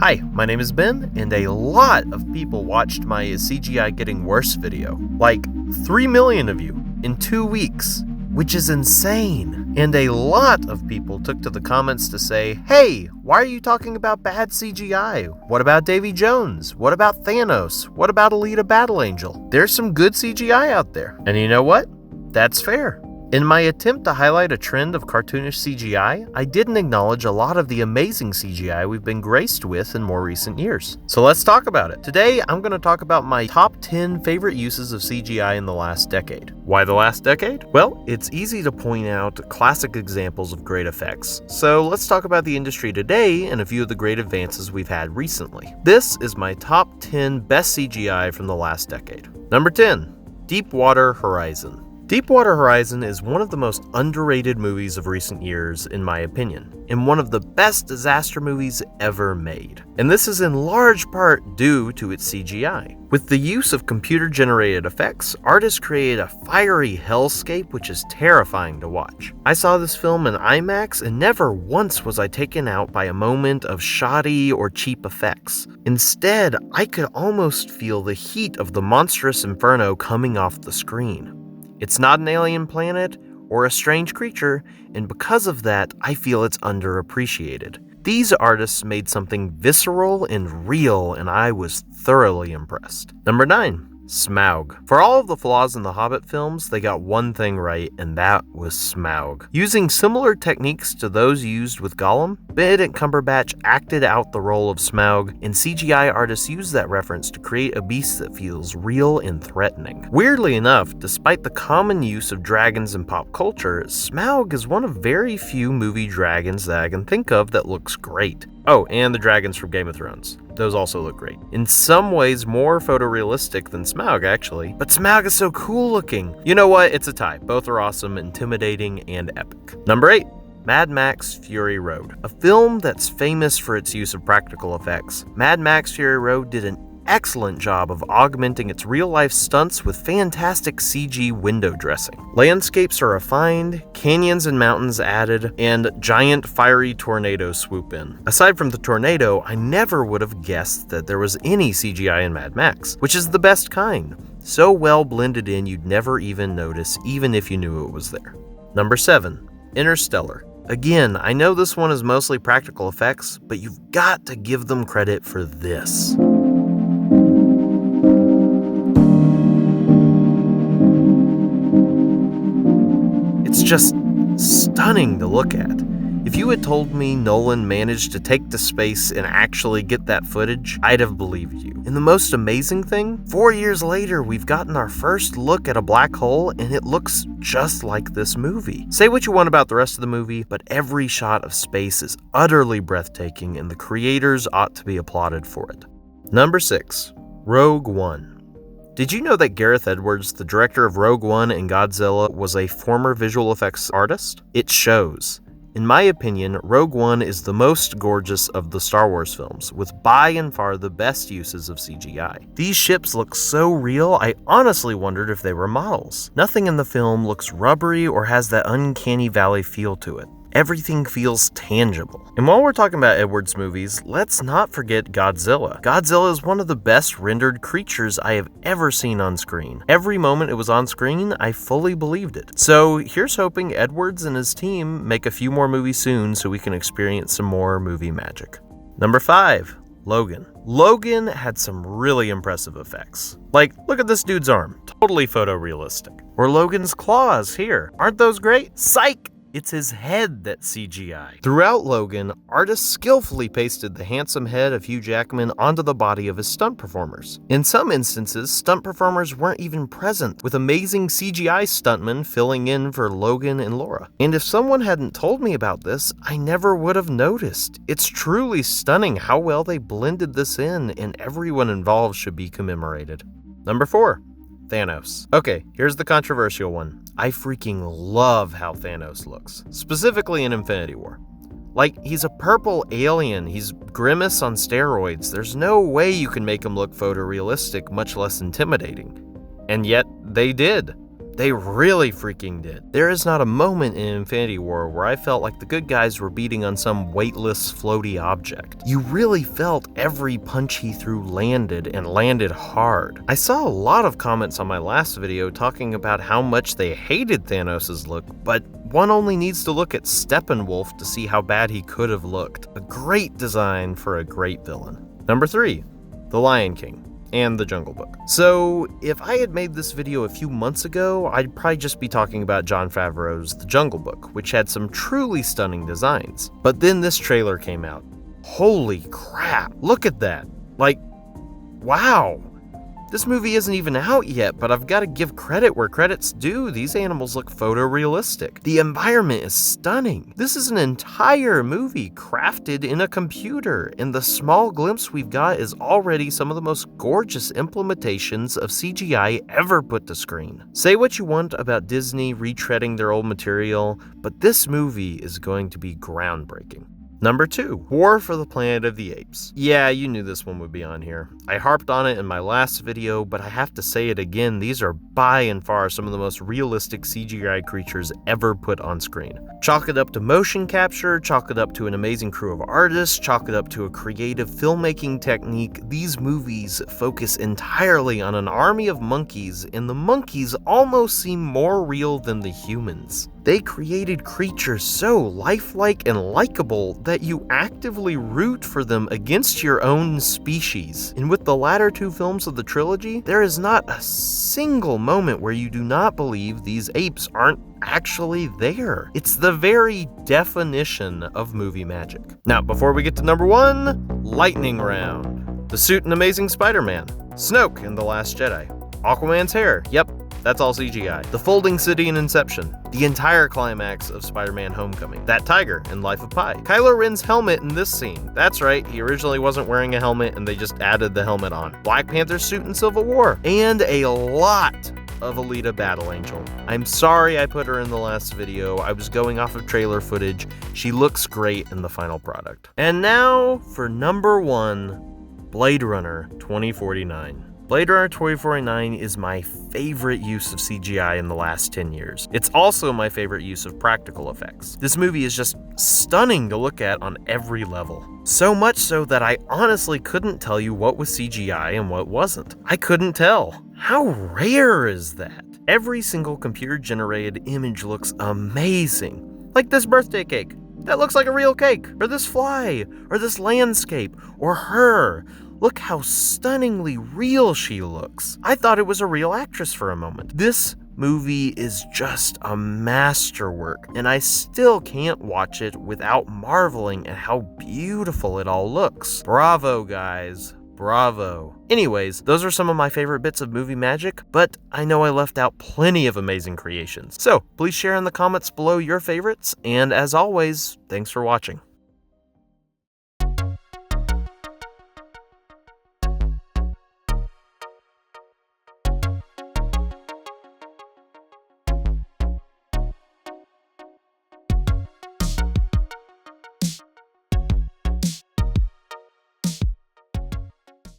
Hi, my name is Ben, and a lot of people watched my CGI Getting Worse video. Like 3 million of you in 2 weeks, which is insane. And a lot of people took to the comments to say, hey, why are you talking about bad CGI? What about Davy Jones? What about Thanos? What about Alita Battle Angel? There's some good CGI out there. And you know what? That's fair. In my attempt to highlight a trend of cartoonish CGI, I didn't acknowledge a lot of the amazing CGI we've been graced with in more recent years. So let's talk about it. Today, I'm going to talk about my top 10 favorite uses of CGI in the last decade. Why the last decade? Well, it's easy to point out classic examples of great effects. So let's talk about the industry today and a few of the great advances we've had recently. This is my top 10 best CGI from the last decade. Number 10, Deepwater Horizon. Deepwater Horizon is one of the most underrated movies of recent years, in my opinion, and one of the best disaster movies ever made. And this is in large part due to its CGI. With the use of computer-generated effects, artists created a fiery hellscape which is terrifying to watch. I saw this film in IMAX, and never once was I taken out by a moment of shoddy or cheap effects. Instead, I could almost feel the heat of the monstrous inferno coming off the screen. It's not an alien planet or a strange creature, and because of that, I feel it's underappreciated. These artists made something visceral and real, and I was thoroughly impressed. Number 9. Smaug. For all of the flaws in the Hobbit films, they got one thing right, and that was Smaug. Using similar techniques to those used with Gollum, Benedict Cumberbatch acted out the role of Smaug, and CGI artists used that reference to create a beast that feels real and threatening. Weirdly enough, despite the common use of dragons in pop culture, Smaug is one of very few movie dragons that I can think of that looks great. Oh, and the dragons from Game of Thrones. Those also look great. In some ways more photorealistic than Smaug, actually. But Smaug is so cool looking. You know what? It's a tie. Both are awesome, intimidating, and epic. Number 8. Mad Max Fury Road. A film that's famous for its use of practical effects. Mad Max Fury Road did an excellent job of augmenting its real-life stunts with fantastic CG window dressing. Landscapes are refined, canyons and mountains added, and giant fiery tornadoes swoop in. Aside from the tornado, I never would have guessed that there was any CGI in Mad Max, which is the best kind. So well blended in you'd never even notice, even if you knew it was there. Number 7. Interstellar. Again, I know this one is mostly practical effects, but you've got to give them credit for this. It's just stunning to look at. If you had told me Nolan managed to take to space and actually get that footage, I'd have believed you. And the most amazing thing, 4 years later, we've gotten our first look at a black hole, and it looks just like this movie. Say what you want about the rest of the movie, but every shot of space is utterly breathtaking, and the creators ought to be applauded for it. Number 6. Rogue One. Did you know that Gareth Edwards, the director of Rogue One and Godzilla, was a former visual effects artist? It shows. In my opinion, Rogue One is the most gorgeous of the Star Wars films, with by and far the best uses of CGI. These ships look so real, I honestly wondered if they were models. Nothing in the film looks rubbery or has that uncanny valley feel to it. Everything feels tangible. And while we're talking about Edwards movies, let's not forget Godzilla. Godzilla is one of the best rendered creatures I have ever seen on screen. Every moment it was on screen, I fully believed it. So here's hoping Edwards and his team make a few more movies soon so we can experience some more movie magic. Number 5. Logan. Logan had some really impressive effects. Like, look at this dude's arm. Totally photorealistic. Or Logan's claws here. Aren't those great? Psych! It's his head that's CGI. Throughout Logan, artists skillfully pasted the handsome head of Hugh Jackman onto the body of his stunt performers. In some instances, stunt performers weren't even present, with amazing CGI stuntmen filling in for Logan and Laura. And if someone hadn't told me about this, I never would have noticed. It's truly stunning how well they blended this in, and everyone involved should be commemorated. Number 4. Thanos. Okay, here's the controversial one. I freaking love how Thanos looks, specifically in Infinity War. Like, he's a purple alien, he's Grimace on steroids. There's no way you can make him look photorealistic, much less intimidating. And yet, they did. They really freaking did. There is not a moment in Infinity War where I felt like the good guys were beating on some weightless, floaty object. You really felt every punch he threw landed, and landed hard. I saw a lot of comments on my last video talking about how much they hated Thanos' look, but one only needs to look at Steppenwolf to see how bad he could have looked. A great design for a great villain. Number 3, The Lion King and The Jungle Book. So, if I had made this video a few months ago, I'd probably just be talking about Jon Favreau's The Jungle Book, which had some truly stunning designs. But then this trailer came out. Holy crap, look at that. Like, wow. This movie isn't even out yet, but I've got to give credit where credit's due. These animals look photorealistic. The environment is stunning. This is an entire movie crafted in a computer, and the small glimpse we've got is already some of the most gorgeous implementations of CGI ever put to screen. Say what you want about Disney retreading their old material, but this movie is going to be groundbreaking. Number 2, War for the Planet of the Apes. Yeah, you knew this one would be on here. I harped on it in my last video, but I have to say it again, these are by and far some of the most realistic CGI creatures ever put on screen. Chalk it up to motion capture, chalk it up to an amazing crew of artists, chalk it up to a creative filmmaking technique. These movies focus entirely on an army of monkeys, and the monkeys almost seem more real than the humans. They created creatures so lifelike and likable that you actively root for them against your own species. And with the latter 2 films of the trilogy, there is not a single moment where you do not believe these apes aren't actually there. It's the very definition of movie magic. Now, before we get to number 1, lightning round. The suit in Amazing Spider-Man, Snoke in The Last Jedi, Aquaman's hair, yep, that's all CGI. The folding city in Inception. The entire climax of Spider-Man Homecoming. That tiger in Life of Pi. Kylo Ren's helmet in this scene. That's right, he originally wasn't wearing a helmet and they just added the helmet on. Black Panther's suit in Civil War. And a lot of Alita Battle Angel. I'm sorry I put her in the last video. I was going off of trailer footage. She looks great in the final product. And now for number 1, Blade Runner 2049. Blade Runner 2049 is my favorite use of CGI in the last 10 years. It's also my favorite use of practical effects. This movie is just stunning to look at on every level. So much so that I honestly couldn't tell you what was CGI and what wasn't. I couldn't tell. How rare is that? Every single computer-generated image looks amazing. Like this birthday cake. That looks like a real cake. Or this fly. Or this landscape. Or her. Look how stunningly real she looks. I thought it was a real actress for a moment. This movie is just a masterwork, and I still can't watch it without marveling at how beautiful it all looks. Bravo, guys. Bravo. Anyways, those are some of my favorite bits of movie magic, but I know I left out plenty of amazing creations. So please share in the comments below your favorites, and as always, thanks for watching.